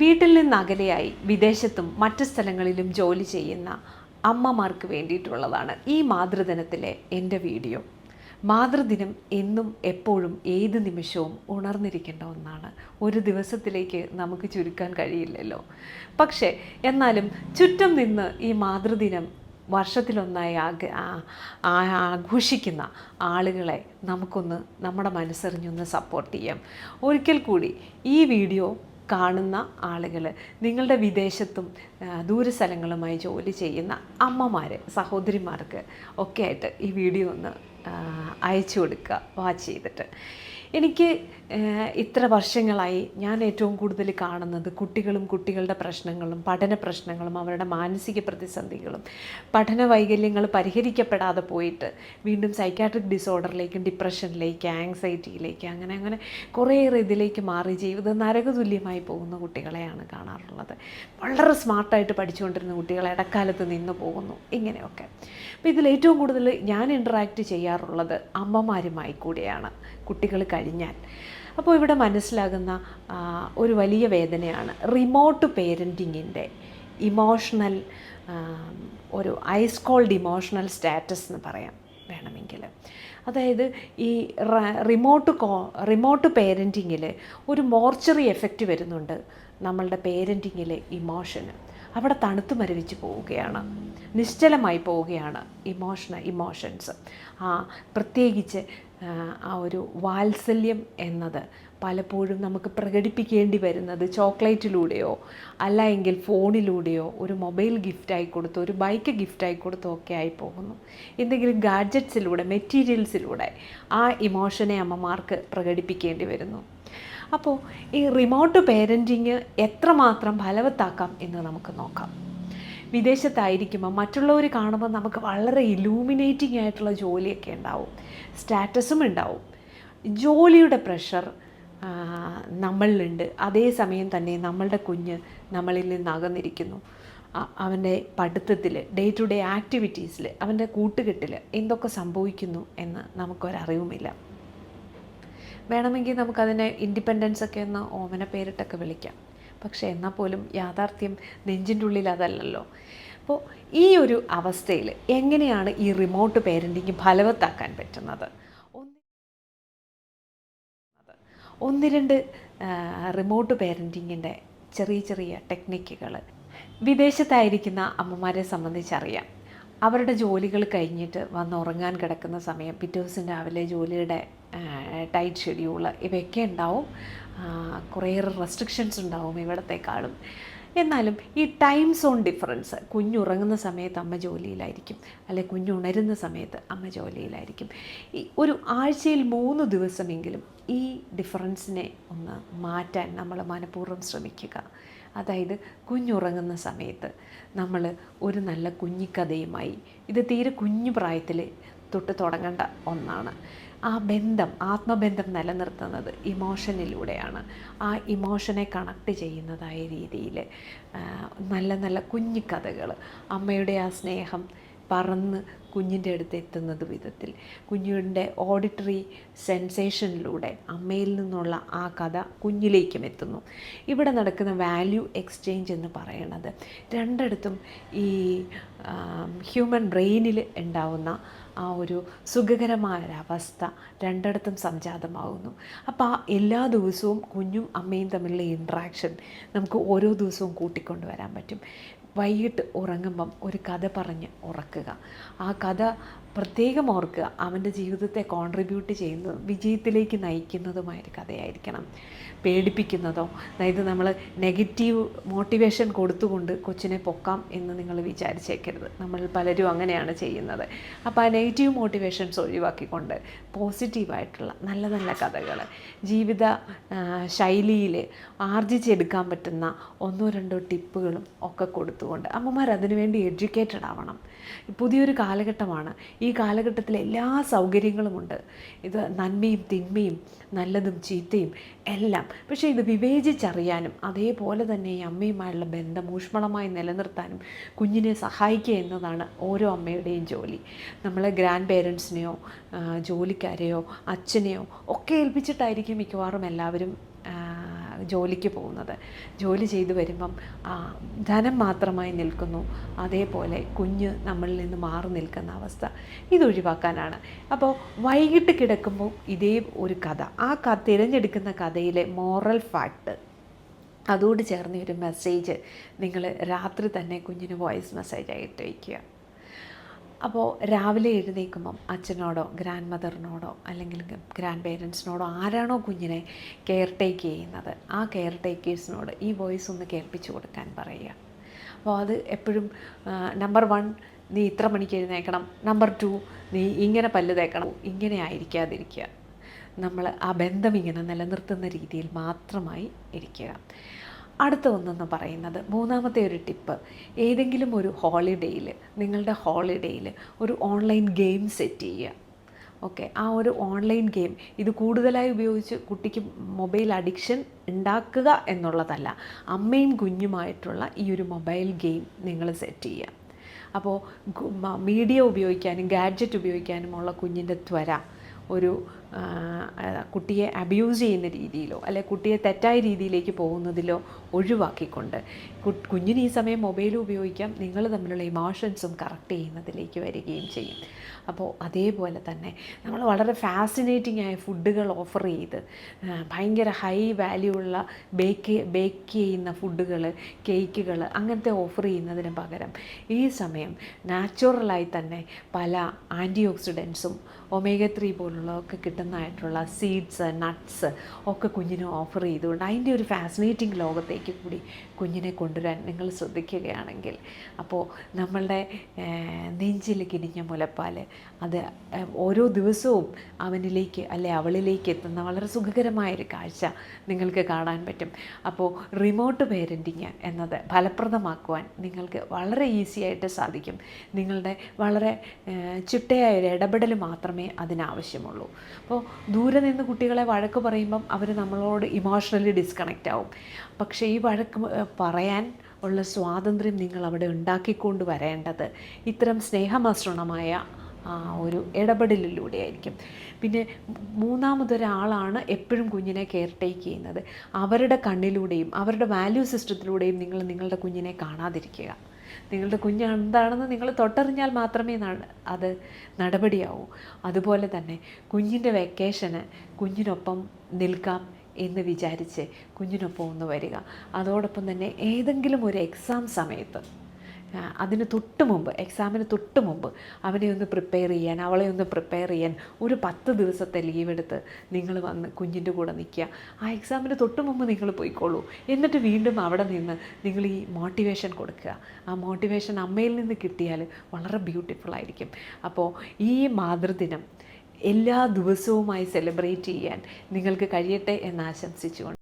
വീട്ടിൽ നിന്ന് അകലെയായി വിദേശത്തും മറ്റ് സ്ഥലങ്ങളിലും ജോലി ചെയ്യുന്ന അമ്മമാർക്ക് വേണ്ടിയിട്ടുള്ളതാണ് ഈ മാതൃദിനത്തിലെ എൻ്റെ വീഡിയോ. മാതൃദിനം എന്നും എപ്പോഴും ഏത് നിമിഷവും ഉണർന്നിരിക്കേണ്ട ഒന്നാണ്. ഒരു ദിവസത്തിലേക്ക് നമുക്ക് ചുരുക്കാൻ കഴിയില്ലല്ലോ. പക്ഷേ എന്നാലും ചുറ്റും നിന്ന് ഈ മാതൃദിനം വർഷത്തിലൊന്നായി ആഘോഷിക്കുന്ന ആളുകളെ നമുക്കൊന്ന് നമ്മുടെ മനസ്സറിഞ്ഞൊന്ന് സപ്പോർട്ട് ചെയ്യാം. ഒരിക്കൽ കൂടി ഈ വീഡിയോ കാണുന്ന ആളുകൾ, നിങ്ങളുടെ വിദേശത്തും ദൂരസ്ഥലങ്ങളുമായി ജോലി ചെയ്യുന്ന അമ്മമാർ, സഹോദരിമാർക്ക് ഒക്കെ ആയിട്ട് ഈ വീഡിയോ ഒന്ന് അയച്ചു കൊടുക്കുക, വാച്ച് ചെയ്തിട്ട്. എനിക്ക് ഇത്ര വർഷങ്ങളായി ഞാൻ ഏറ്റവും കൂടുതൽ കാണുന്നത് കുട്ടികളും കുട്ടികളുടെ പ്രശ്നങ്ങളും പഠന പ്രശ്നങ്ങളും അവരുടെ മാനസിക പ്രതിസന്ധികളും പഠന വൈകല്യങ്ങൾ പരിഹരിക്കപ്പെടാതെ പോയിട്ട് വീണ്ടും സൈക്കാട്രിക് ഡിസോർഡറിലേക്കും ഡിപ്രഷനിലേക്ക് ആങ്സൈറ്റിയിലേക്ക് അങ്ങനെ കുറേയേറെ ഇതിലേക്ക് മാറി ജീവിതം നരകതുല്യമായി പോകുന്ന കുട്ടികളെയാണ് കാണാറുള്ളത്. വളരെ സ്മാർട്ടായിട്ട് പഠിച്ചുകൊണ്ടിരുന്ന കുട്ടികൾ ഇടക്കാലത്ത് നിന്ന് പോകുന്നു, ഇങ്ങനെയൊക്കെ. അപ്പോൾ ഇതിൽ ഏറ്റവും കൂടുതൽ ഞാൻ ഇൻട്രാക്ട് ചെയ്യാറുള്ളത് അമ്മമാരുമായി കൂടെയാണ്, കുട്ടികൾ കഴിഞ്ഞാൽ. അപ്പോൾ ഇവിടെ മനസ്സിലാകുന്ന ഒരു വലിയ വേദനയാണ് റിമോട്ട് പേരൻറ്റിങ്ങിൻ്റെ ഇമോഷണൽ, ഒരു ഐസ് കോൾഡ് ഇമോഷണൽ സ്റ്റാറ്റസ് എന്ന് പറയാം വേണമെങ്കിൽ. അതായത് ഈ റിമോട്ട് പേരൻറ്റിങ്ങിൽ ഒരു മോർച്ചറി എഫക്റ്റ് വരുന്നുണ്ട് നമ്മളുടെ പേരൻറ്റിങ്ങിലെ ഇമോഷന്. അവിടെ തണുത്ത് മരവിച്ച് പോവുകയാണ്, നിശ്ചലമായി പോവുകയാണ് ഇമോഷൻസ്. പ്രത്യേകിച്ച് ആ ഒരു വാത്സല്യം എന്നത് പലപ്പോഴും നമുക്ക് പ്രകടിപ്പിക്കേണ്ടി വരുന്നത് ചോക്ലേറ്റിലൂടെയോ അല്ല എങ്കിൽ ഫോണിലൂടെയോ ഒരു മൊബൈൽ ഗിഫ്റ്റായി കൊടുത്തോ ഒരു ബൈക്ക് ഗിഫ്റ്റായി കൊടുത്തോ ഒക്കെ ആയി പോകുന്നു. എന്തെങ്കിലും ഗാഡ്ജറ്റ്സിലൂടെ, മെറ്റീരിയൽസിലൂടെ ആ ഇമോഷനെ അമ്മമാർക്ക് പ്രകടിപ്പിക്കേണ്ടി വരുന്നു. അപ്പോൾ ഈ റിമോട്ട് പേരൻറ്റിങ് എത്രമാത്രം ഫലവത്താക്കാം എന്ന് നമുക്ക് നോക്കാം. വിദേശത്തായിരിക്കുമ്പോൾ മറ്റുള്ളവർ കാണുമ്പോൾ നമുക്ക് വളരെ ഇലൂമിനേറ്റിംഗ് ആയിട്ടുള്ള ജോലിയൊക്കെ ഉണ്ടാവും, സ്റ്റാറ്റസും ഉണ്ടാവും. ജോലിയുടെ പ്രഷർ നമ്മളിലുണ്ട്, അതേസമയം തന്നെ നമ്മളുടെ കുഞ്ഞ് നമ്മളിൽ നിന്ന് അകന്നിരിക്കുന്നു. അവൻ്റെ പഠിത്തത്തിൽ, ഡേ ടു ഡേ ആക്ടിവിറ്റീസിൽ, അവൻ്റെ കൂട്ടുകെട്ടിൽ എന്തൊക്കെ സംഭവിക്കുന്നു എന്ന് നമുക്കൊരറിവുമില്ല. വേണമെങ്കിൽ നമുക്കതിനെ ഇൻഡിപെൻഡൻസൊക്കെ ഒന്ന് ഓമന പേരിട്ടൊക്കെ വിളിക്കാം. പക്ഷേ എന്നാൽ പോലും യാഥാർത്ഥ്യം നെഞ്ചിൻ്റെ ഉള്ളിൽ അതല്ലല്ലോ. അപ്പോൾ ഈ ഒരു അവസ്ഥയിൽ എങ്ങനെയാണ് ഈ റിമോട്ട് പേരൻറ്റിങ് ഫലവത്താക്കാൻ പറ്റുന്നത്? ഒന്ന് രണ്ട് റിമോട്ട് പേരൻറ്റിങ്ങിൻ്റെ ചെറിയ ടെക്നിക്കുകൾ വിദേശത്തായിരിക്കുന്ന അമ്മമാരെ സംബന്ധിച്ചറിയാം. അവരുടെ ജോലികൾ കഴിഞ്ഞിട്ട് വന്ന് ഉറങ്ങാൻ കിടക്കുന്ന സമയം, പിറ്റേ ദിവസം രാവിലെ ജോലിയുടെ ടൈറ്റ് ഷെഡ്യൂള് ഇവയൊക്കെ ഉണ്ടാവും. കുറേയേറെ റെസ്ട്രിക്ഷൻസ് ഉണ്ടാവും ഇവിടത്തെക്കാളും. എന്നാലും ഈ ടൈം സോൺ ഡിഫറൻസ്, കുഞ്ഞുറങ്ങുന്ന സമയത്ത് അമ്മ ജോലിയിലായിരിക്കും, അല്ലെങ്കിൽ കുഞ്ഞുണരുന്ന സമയത്ത് അമ്മ ജോലിയിലായിരിക്കും. ഈ ഒരു ആഴ്ചയിൽ 3 ദിവസമെങ്കിലും ഈ ഡിഫറൻസിനെ ഒന്ന് മാറ്റാൻ നമ്മൾ മനഃപൂർവ്വം ശ്രമിക്കുക. അതായത് കുഞ്ഞുറങ്ങുന്ന സമയത്ത് നമ്മൾ ഒരു നല്ല കുഞ്ഞിക്കഥയുമായി, ഇത് തീരെ കുഞ്ഞു പ്രായത്തിൽ തൊട്ട് തുടങ്ങേണ്ട ഒന്നാണ്. ആ ബന്ധം, ആത്മബന്ധം നിലനിർത്തുന്നത് ഇമോഷനിലൂടെയാണ്. ആ ഇമോഷനെ കണക്ട് ചെയ്യുന്നതായ രീതിയിൽ നല്ല കുഞ്ഞിക്കഥകൾ, അമ്മയുടെ ആ സ്നേഹം പറന്ന് കുഞ്ഞിൻ്റെ അടുത്ത് എത്തുന്നത് വിധത്തിൽ, കുഞ്ഞിൻ്റെ ഓഡിറ്ററി സെൻസേഷനിലൂടെ അമ്മയിൽ നിന്നുള്ള ആ കഥ കുഞ്ഞിലേക്കും എത്തുന്നു. ഇവിടെ നടക്കുന്ന വാല്യൂ എക്സ്ചേഞ്ച് എന്ന് പറയുന്നത് രണ്ടിടത്തും ഈ ഹ്യൂമൻ ബ്രെയിനിൽ ഉണ്ടാവുന്ന ആ ഒരു സുഖകരമായൊരവസ്ഥ രണ്ടിടത്തും സംജാതമാകുന്നു. അപ്പോൾ ആ എല്ലാ ദിവസവും കുഞ്ഞും അമ്മയും തമ്മിലുള്ള ഇൻട്രാക്ഷൻ നമുക്ക് ഓരോ ദിവസവും കൂട്ടിക്കൊണ്ടുവരാൻ പറ്റും. വൈകിട്ട് ഉറങ്ങുമ്പം ഒരു കഥ പറഞ്ഞ് ഉറക്കുക. ആ കഥ പ്രത്യേകം ഓർക്കുക. അവൻ്റെ ജീവിതത്തെ കോൺട്രിബ്യൂട്ട് ചെയ്യുന്നതും വിജയത്തിലേക്ക് നയിക്കുന്നതുമായൊരു കഥയായിരിക്കണം. പേടിപ്പിക്കുന്നതോ, അതായത് നമ്മൾ നെഗറ്റീവ് മോട്ടിവേഷൻ കൊടുത്തുകൊണ്ട് കൊച്ചിനെ പൊക്കാം എന്ന് നിങ്ങൾ വിചാരിച്ചേക്കരുത്. നമ്മൾ പലരും അങ്ങനെയാണ് ചെയ്യുന്നത്. അപ്പോൾ ആ നെഗറ്റീവ് മോട്ടിവേഷൻസ് ഒഴിവാക്കിക്കൊണ്ട് പോസിറ്റീവായിട്ടുള്ള നല്ല കഥകൾ, ജീവിത ശൈലിയിൽ ആർജിച്ചെടുക്കാൻ പറ്റുന്ന 1-2 ടിപ്പുകളും ഒക്കെ കൊടുത്തുകൊണ്ട് അമ്മമാർ അതിനുവേണ്ടി എഡ്യൂക്കേറ്റഡ് ആവണം. പുതിയൊരു കാലഘട്ടമാണ്. ഈ കാലഘട്ടത്തിൽ എല്ലാ സൗകര്യങ്ങളുമുണ്ട്. ഇത് നന്മയും തിന്മയും നല്ലതും ചീത്തയും എല്ലാം. പക്ഷേ ഇത് വിവേചിച്ചറിയാനും അതേപോലെ തന്നെ ഈ അമ്മയുമായുള്ള ബന്ധം ഊഷ്മളമായി നിലനിർത്താനും കുഞ്ഞിനെ സഹായിക്കുക എന്നതാണ് ഓരോ അമ്മയുടെയും ജോലി. നമ്മളെ ഗ്രാൻഡ് പേരൻസിനെയോ ജോലിക്കാരെയോ അച്ഛനെയോ ഒക്കെ ഏൽപ്പിച്ചിട്ടായിരിക്കും മിക്കവാറും എല്ലാവരും ജോലിക്ക് പോകുന്നത്. ജോലി ചെയ്ത് വരുമ്പം ധനം മാത്രമായി നിൽക്കുന്നു, അതേപോലെ കുഞ്ഞ് നമ്മളിൽ നിന്ന് മാറി നിൽക്കുന്ന അവസ്ഥ, ഇതൊഴിവാക്കാനാണ്. അപ്പോൾ വൈകിട്ട് കിടക്കുമ്പോൾ ഇതേ ഒരു കഥ, തിരഞ്ഞെടുക്കുന്ന കഥയിലെ മോറൽ ഫാക്ട് അതോട് ചേർന്ന ഒരു മെസ്സേജ് നിങ്ങൾ രാത്രി തന്നെ കുഞ്ഞിന് വോയിസ് മെസ്സേജായിട്ട് വയ്ക്കുക. അപ്പോൾ രാവിലെ എഴുന്നേൽക്കുമ്പം അച്ഛനോടോ ഗ്രാൻഡ് മദറിനോടോ അല്ലെങ്കിൽ ഗ്രാൻഡ് പേരൻസിനോടോ ആരാണോ കുഞ്ഞിനെ കെയർ ടേക്ക് ചെയ്യുന്നത് ആ കെയർ ടേക്കേഴ്സിനോട് ഈ വോയിസ് ഒന്ന് കേൾപ്പിച്ചു കൊടുക്കാൻ പറയുക. അപ്പോൾ അത് എപ്പോഴും നമ്പർ 1 നീ ഇത്ര മണിക്ക് എഴുന്നേൽക്കണം, നമ്പർ 2 നീ ഇങ്ങനെ പല്ല് തേക്കണം, ഇങ്ങനെ ആയിരിക്കാതിരിക്കുക. നമ്മൾ ആ ബന്ധം ഇങ്ങനെ നിലനിർത്തുന്ന രീതിയിൽ മാത്രമായി ഇരിക്കുക. അടുത്ത ഒന്നെന്ന് പറയുന്നത്, മൂന്നാമത്തെ ഒരു ടിപ്പ്, ഏതെങ്കിലും ഒരു ഹോളിഡേയിൽ, നിങ്ങളുടെ ഹോളിഡേയിൽ ഒരു ഓൺലൈൻ ഗെയിം സെറ്റ് ചെയ്യുക. ഓക്കെ, ആ ഒരു ഓൺലൈൻ ഗെയിം ഇത് കൂടുതലായി ഉപയോഗിച്ച് കുട്ടിക്ക് മൊബൈൽ അഡിക്ഷൻ ഉണ്ടാക്കുക എന്നുള്ളതല്ല, അമ്മയും കുഞ്ഞുമായിട്ടുള്ള ഈ ഒരു മൊബൈൽ ഗെയിം നിങ്ങൾ സെറ്റ് ചെയ്യുക. അപ്പോൾ മീഡിയ ഉപയോഗിക്കാനും ഗാഡ്ജറ്റ് ഉപയോഗിക്കാനുമുള്ള കുഞ്ഞിൻ്റെ ത്വര ഒരു കുട്ടിയെ അബ്യൂസ് ചെയ്യുന്ന രീതിയിലോ അല്ലെ കുട്ടിയെ തെറ്റായ രീതിയിലേക്ക് പോകുന്നതിലോ ഒഴിവാക്കിക്കൊണ്ട് കുഞ്ഞിന് ഈ സമയം മൊബൈൽ ഉപയോഗിക്കാം, നിങ്ങൾ തമ്മിലുള്ള ഇമോഷൻസും കറക്റ്റ് ചെയ്യുന്നതിലേക്ക് വരികയും ചെയ്യും. അപ്പോൾ അതേപോലെ തന്നെ നമ്മൾ വളരെ ഫാസിനേറ്റിംഗ് ആയ ഫുഡുകൾ ഓഫർ ചെയ്ത് ഭയങ്കര ഹൈ വാല്യൂ ഉള്ള ബേക്ക് ചെയ്യുന്ന ഫുഡുകൾ, കേക്കുകൾ അങ്ങനത്തെ ഓഫർ ചെയ്യുന്നതിന് പകരം ഈ സമയം നാച്ചുറലായി തന്നെ പല ആൻറ്റി ഓക്സിഡൻസും ഒമേഗ 3 പോലുള്ളതൊക്കെ കിട്ടുന്നതായിട്ടുള്ള സീഡ്സ്, നട്ട്സ് ഒക്കെ കുഞ്ഞിന് ഓഫർ ചെയ്തുകൊണ്ട് അതിൻ്റെ ഒരു ഫാസിനേറ്റിംഗ് ലോകത്തേക്ക് കൂടി കുഞ്ഞിനെ കൊണ്ടുവരാൻ നിങ്ങൾ ശ്രദ്ധിക്കുകയാണെങ്കിൽ, അപ്പോൾ നമ്മളുടെ നെഞ്ചിൽ കിനിഞ്ഞ മുലപ്പാൽ അത് ഓരോ ദിവസവും അവനിലേക്ക് അല്ലെ അവളിലേക്ക് എത്തുന്ന വളരെ സുഖകരമായൊരു കാഴ്ച നിങ്ങൾക്ക് കാണാൻ പറ്റും. അപ്പോൾ റിമോട്ട് പേരൻറ്റിങ് എന്നത് ഫലപ്രദമാക്കുവാൻ നിങ്ങൾക്ക് വളരെ ഈസി ആയിട്ട് സാധിക്കും. നിങ്ങളുടെ വളരെ ചിട്ടയായൊരു ഇടപെടൽ മാത്രമേ അതിനാവശ്യമുള്ളൂ. അപ്പോൾ ദൂരെ നിന്ന് കുട്ടികളെ വഴക്ക് പറയുമ്പം അവർ നമ്മളോട് ഇമോഷണലി ഡിസ്കണക്റ്റ് ആവും. പക്ഷേ ഈ വഴക്ക് പറയാൻ ഉള്ള സ്വാതന്ത്ര്യം നിങ്ങൾ അവിടെ ഉണ്ടാക്കിക്കൊണ്ട് വരേണ്ടത് ഇത്തരം സ്നേഹമസൃണമായ ഒരു ഇടപെടലിലൂടെ ആയിരിക്കും. പിന്നെ മൂന്നാമതൊരാളാണ് എപ്പോഴും കുഞ്ഞിനെ കെയർ ടേക്ക് ചെയ്യുന്നത്. അവരുടെ കണ്ണിലൂടെയും അവരുടെ വാല്യൂ സിസ്റ്റത്തിലൂടെയും നിങ്ങൾ നിങ്ങളുടെ കുഞ്ഞിനെ കാണാതിരിക്കുക. നിങ്ങളുടെ കുഞ്ഞ് എന്താണെന്ന് നിങ്ങൾ തൊട്ടറിഞ്ഞാൽ മാത്രമേ അത് നടപടിയാവൂ. അതുപോലെ തന്നെ കുഞ്ഞിൻ്റെ വെക്കേഷന് കുഞ്ഞിനൊപ്പം നിൽക്കാം എന്ന് വിചാരിച്ച് കുഞ്ഞിനൊപ്പം ഒന്ന് വരിക. അതോടൊപ്പം തന്നെ ഏതെങ്കിലും ഒരു എക്സാം സമയത്ത് അതിന് തൊട്ട് മുമ്പ്, എക്സാമിന് തൊട്ട് മുമ്പ് അവനെ ഒന്ന് പ്രിപ്പയർ ചെയ്യാൻ, അവളെ ഒന്ന് പ്രിപ്പയർ ചെയ്യാൻ ഒരു 10 ദിവസത്തെ ലീവ് എടുത്ത് നിങ്ങൾ വന്ന് കുഞ്ഞിൻ്റെ കൂടെ നിൽക്കുക. ആ എക്സാമിന് തൊട്ട് മുമ്പ് നിങ്ങൾ പോയിക്കോളൂ. എന്നിട്ട് വീണ്ടും അവിടെ നിന്ന് നിങ്ങൾ ഈ മോട്ടിവേഷൻ കൊടുക്കുക. ആ മോട്ടിവേഷൻ അമ്മയിൽ നിന്ന് കിട്ടിയാൽ വളരെ ബ്യൂട്ടിഫുള്ളായിരിക്കും. അപ്പോൾ ഈ മാതൃദിനം എല്ലാ ദിവസവുമായി സെലിബ്രേറ്റ് ചെയ്യാൻ നിങ്ങൾക്ക് കഴിയട്ടെ എന്ന് ആശംസിച്ചുകൊണ്ട്